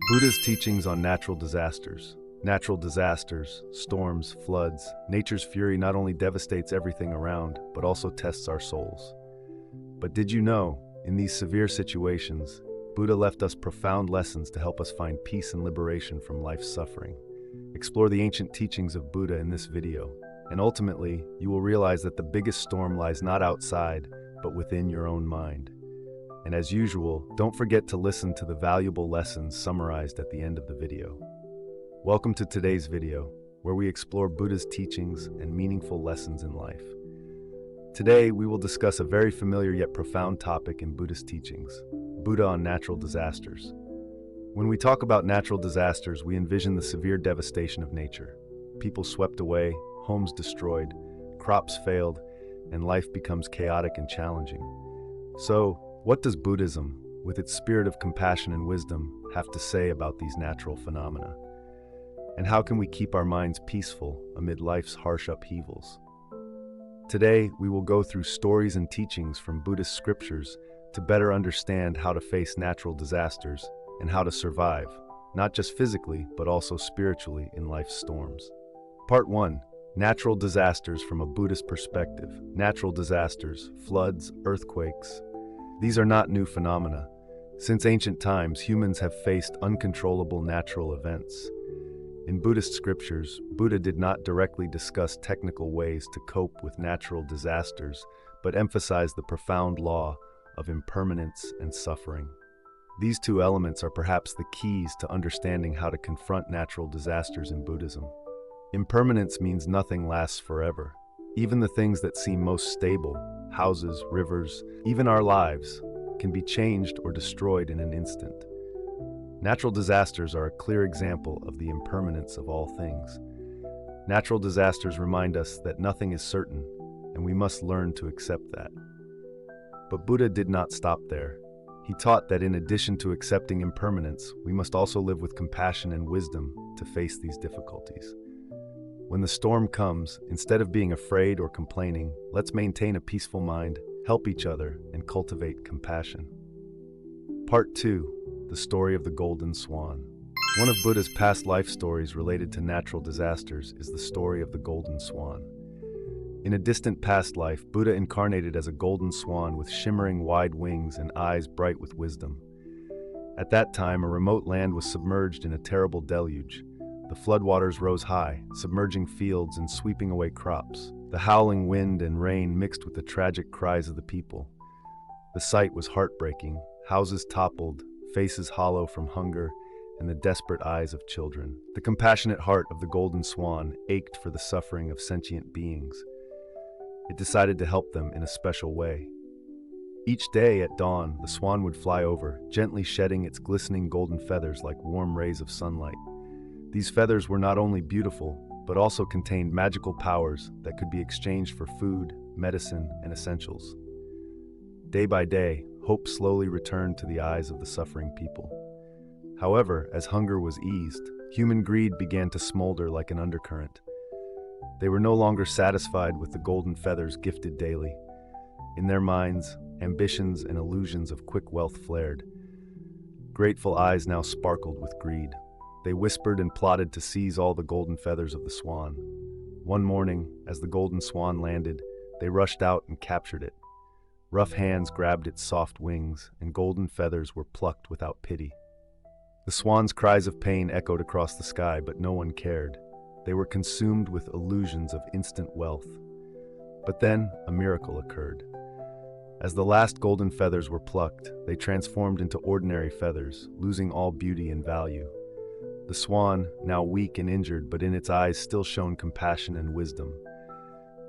Buddha's teachings on natural disasters. Natural disasters, storms, floods, nature's fury not only devastates everything around, but also tests our souls. But did you know, in these severe situations, Buddha left us profound lessons to help us find peace and liberation from life's suffering. Explore the ancient teachings of Buddha in this video, and ultimately, you will realize that the biggest storm lies not outside, but within your own mind. And as usual, don't forget to listen to the valuable lessons summarized at the end of the video. Welcome to today's video, where we explore Buddha's teachings and meaningful lessons in life. Today, we will discuss a very familiar yet profound topic in Buddhist teachings, Buddha on natural disasters. When we talk about natural disasters, we envision the severe devastation of nature. People swept away, homes destroyed, crops failed, and life becomes chaotic and challenging. So, what does Buddhism, with its spirit of compassion and wisdom, have to say about these natural phenomena? And how can we keep our minds peaceful amid life's harsh upheavals? Today, we will go through stories and teachings from Buddhist scriptures to better understand how to face natural disasters and how to survive, not just physically, but also spiritually in life's storms. Part 1. Natural disasters from a Buddhist perspective. Natural disasters, floods, earthquakes. These are not new phenomena. Since ancient times, humans have faced uncontrollable natural events. In Buddhist scriptures, Buddha did not directly discuss technical ways to cope with natural disasters, but emphasized the profound law of impermanence and suffering. These two elements are perhaps the keys to understanding how to confront natural disasters in Buddhism. Impermanence means nothing lasts forever. Even the things that seem most stable, houses, rivers, even our lives, can be changed or destroyed in an instant. Natural disasters are a clear example of the impermanence of all things. Natural disasters remind us that nothing is certain, and we must learn to accept that. But Buddha did not stop there. He taught that in addition to accepting impermanence, we must also live with compassion and wisdom to face these difficulties. When the storm comes, instead of being afraid or complaining, let's maintain a peaceful mind, help each other, and cultivate compassion. Part 2. The story of the Golden Swan. One of Buddha's past life stories related to natural disasters is the story of the Golden Swan. In a distant past life, Buddha incarnated as a golden swan with shimmering wide wings and eyes bright with wisdom. At that time, a remote land was submerged in a terrible deluge. The floodwaters rose high, submerging fields and sweeping away crops. The howling wind and rain mixed with the tragic cries of the people. The sight was heartbreaking. Houses toppled, faces hollow from hunger, and the desperate eyes of children. The compassionate heart of the golden swan ached for the suffering of sentient beings. It decided to help them in a special way. Each day at dawn, the swan would fly over, gently shedding its glistening golden feathers like warm rays of sunlight. These feathers were not only beautiful, but also contained magical powers that could be exchanged for food, medicine, and essentials. Day by day, hope slowly returned to the eyes of the suffering people. However, as hunger was eased, human greed began to smolder like an undercurrent. They were no longer satisfied with the golden feathers gifted daily. In their minds, ambitions and illusions of quick wealth flared. Grateful eyes now sparkled with greed. They whispered and plotted to seize all the golden feathers of the swan. One morning, as the golden swan landed, they rushed out and captured it. Rough hands grabbed its soft wings, and golden feathers were plucked without pity. The swan's cries of pain echoed across the sky, but no one cared. They were consumed with illusions of instant wealth. But then, a miracle occurred. As the last golden feathers were plucked, they transformed into ordinary feathers, losing all beauty and value. The swan, now weak and injured, but in its eyes still shone compassion and wisdom.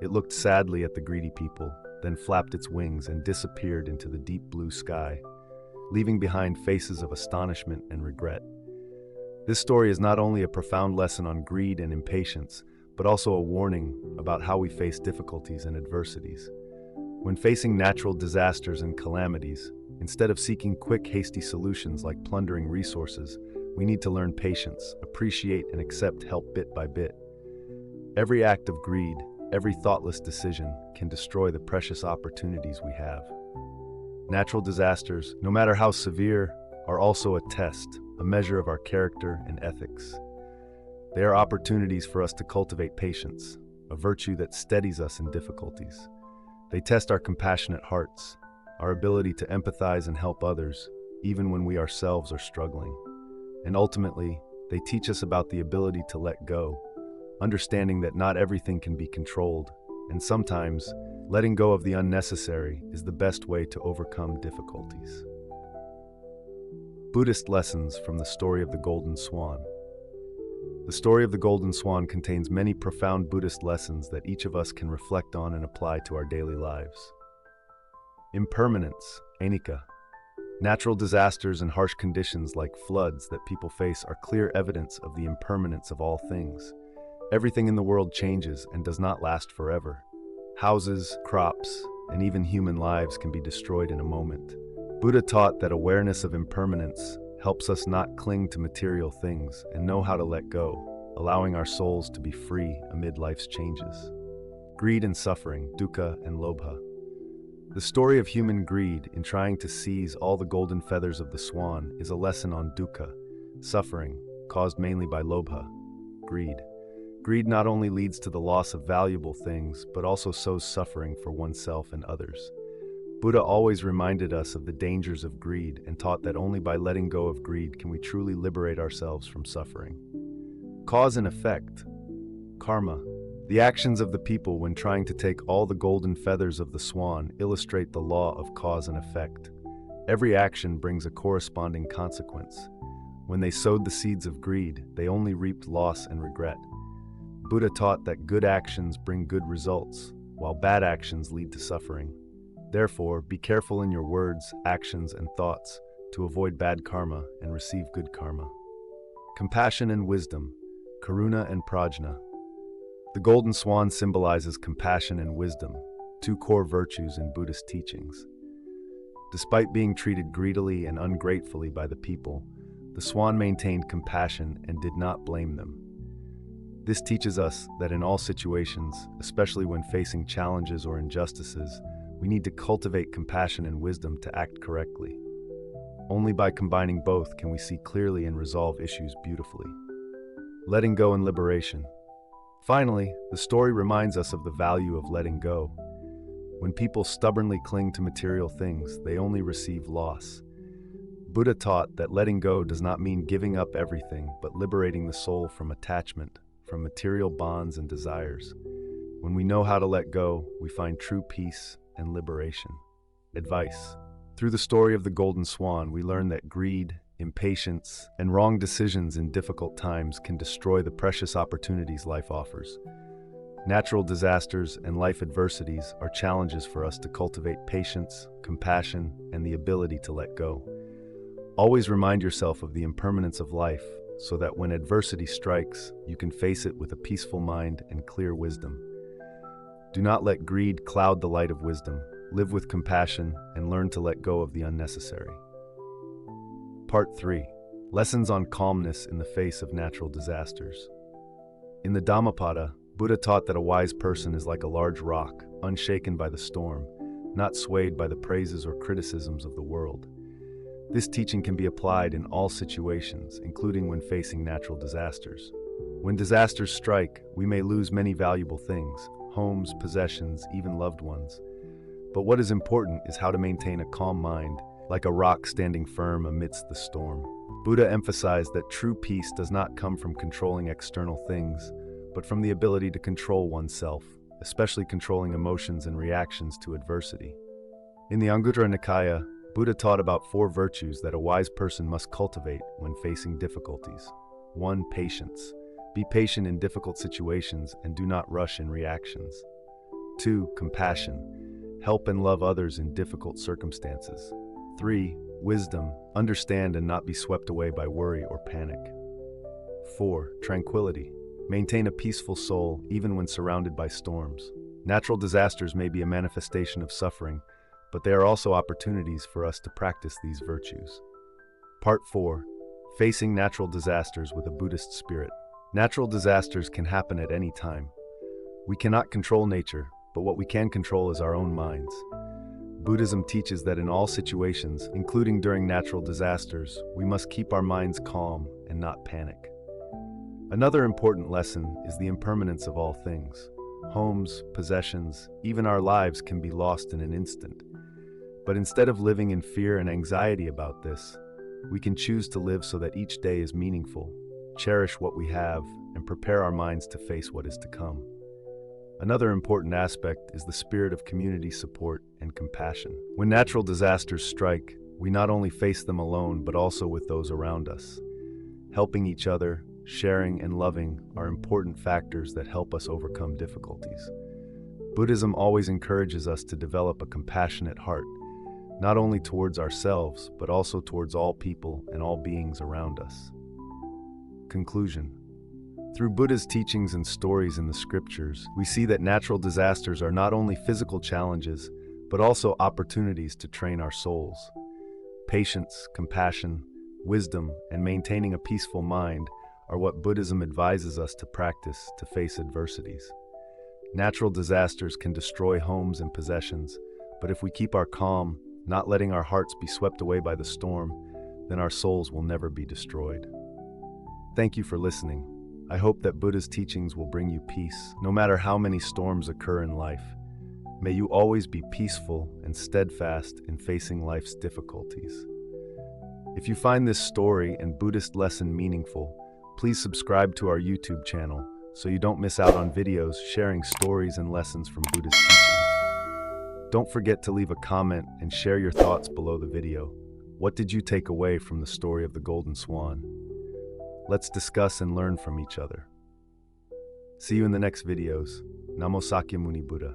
It looked sadly at the greedy people, then flapped its wings and disappeared into the deep blue sky, leaving behind faces of astonishment and regret. This story is not only a profound lesson on greed and impatience, but also a warning about how we face difficulties and adversities. When facing natural disasters and calamities, instead of seeking quick, hasty solutions like plundering resources, we need to learn patience, appreciate, and accept help bit by bit. Every act of greed, every thoughtless decision can destroy the precious opportunities we have. Natural disasters, no matter how severe, are also a test, a measure of our character and ethics. They are opportunities for us to cultivate patience, a virtue that steadies us in difficulties. They test our compassionate hearts, our ability to empathize and help others, even when we ourselves are struggling. And ultimately, they teach us about the ability to let go, understanding that not everything can be controlled, and sometimes, letting go of the unnecessary is the best way to overcome difficulties. Buddhist lessons from the story of the Golden Swan. The story of the Golden Swan contains many profound Buddhist lessons that each of us can reflect on and apply to our daily lives. Impermanence, anicca. Natural disasters and harsh conditions like floods that people face are clear evidence of the impermanence of all things. Everything in the world changes and does not last forever. Houses, crops, and even human lives can be destroyed in a moment. Buddha taught that awareness of impermanence helps us not cling to material things and know how to let go, allowing our souls to be free amid life's changes. Greed and suffering, dukkha and lobha. The story of human greed in trying to seize all the golden feathers of the swan is a lesson on dukkha, suffering, caused mainly by lobha, greed. Greed not only leads to the loss of valuable things, but also sows suffering for oneself and others. Buddha always reminded us of the dangers of greed and taught that only by letting go of greed can we truly liberate ourselves from suffering. Cause and effect, karma. The actions of the people when trying to take all the golden feathers of the swan illustrate the law of cause and effect. Every action brings a corresponding consequence. When they sowed the seeds of greed, they only reaped loss and regret. Buddha taught that good actions bring good results, while bad actions lead to suffering. Therefore, be careful in your words, actions, and thoughts to avoid bad karma and receive good karma. Compassion and wisdom, karuna and prajna. The golden swan symbolizes compassion and wisdom, two core virtues in Buddhist teachings. Despite being treated greedily and ungratefully by the people, the swan maintained compassion and did not blame them. This teaches us that in all situations, especially when facing challenges or injustices, we need to cultivate compassion and wisdom to act correctly. Only by combining both can we see clearly and resolve issues beautifully. Letting go and liberation. Finally, the story reminds us of the value of letting go. When people stubbornly cling to material things, they only receive loss. Buddha taught that letting go does not mean giving up everything, but liberating the soul from attachment, from material bonds and desires. When we know how to let go, we find true peace and liberation. Advice. Through the story of the Golden Swan, we learn that greed, impatience, and wrong decisions in difficult times can destroy the precious opportunities life offers. Natural disasters and life adversities are challenges for us to cultivate patience, compassion, and the ability to let go. Always remind yourself of the impermanence of life, so that when adversity strikes, you can face it with a peaceful mind and clear wisdom. Do not let greed cloud the light of wisdom. Live with compassion and learn to let go of the unnecessary. Part 3. Lessons on calmness in the face of natural disasters. In the Dhammapada, Buddha taught that a wise person is like a large rock, unshaken by the storm, not swayed by the praises or criticisms of the world. This teaching can be applied in all situations, including when facing natural disasters. When disasters strike, we may lose many valuable things, homes, possessions, even loved ones. But what is important is how to maintain a calm mind, like a rock standing firm amidst the storm. Buddha emphasized that true peace does not come from controlling external things, but from the ability to control oneself, especially controlling emotions and reactions to adversity. In the Anguttara Nikaya, Buddha taught about 4 virtues that a wise person must cultivate when facing difficulties. 1. Patience. Be patient in difficult situations and do not rush in reactions. 2. Compassion. Help and love others in difficult circumstances. 3. Wisdom. Understand and not be swept away by worry or panic. 4. Tranquility. Maintain a peaceful soul even when surrounded by storms. Natural disasters may be a manifestation of suffering, but they are also opportunities for us to practice these virtues. Part 4. Facing natural disasters with a Buddhist spirit. Natural disasters can happen at any time. We cannot control nature, but what we can control is our own minds. Buddhism teaches that in all situations, including during natural disasters, we must keep our minds calm and not panic. Another important lesson is the impermanence of all things. Homes, possessions, even our lives can be lost in an instant. But instead of living in fear and anxiety about this, we can choose to live so that each day is meaningful, cherish what we have, and prepare our minds to face what is to come. Another important aspect is the spirit of community support and compassion. When natural disasters strike, we not only face them alone, but also with those around us. Helping each other, sharing, and loving are important factors that help us overcome difficulties. Buddhism always encourages us to develop a compassionate heart, not only towards ourselves, but also towards all people and all beings around us. Conclusion. Through Buddha's teachings and stories in the scriptures, we see that natural disasters are not only physical challenges, but also opportunities to train our souls. Patience, compassion, wisdom, and maintaining a peaceful mind are what Buddhism advises us to practice to face adversities. Natural disasters can destroy homes and possessions, but if we keep our calm, not letting our hearts be swept away by the storm, then our souls will never be destroyed. Thank you for listening. I hope that Buddha's teachings will bring you peace, no matter how many storms occur in life. May you always be peaceful and steadfast in facing life's difficulties. If you find this story and Buddhist lesson meaningful, please subscribe to our YouTube channel so you don't miss out on videos sharing stories and lessons from Buddhist teachings. Don't forget to leave a comment and share your thoughts below the video. What did you take away from the story of the Golden Swan? Let's discuss and learn from each other. See you in the next videos. Namo Sakyamuni Buddha.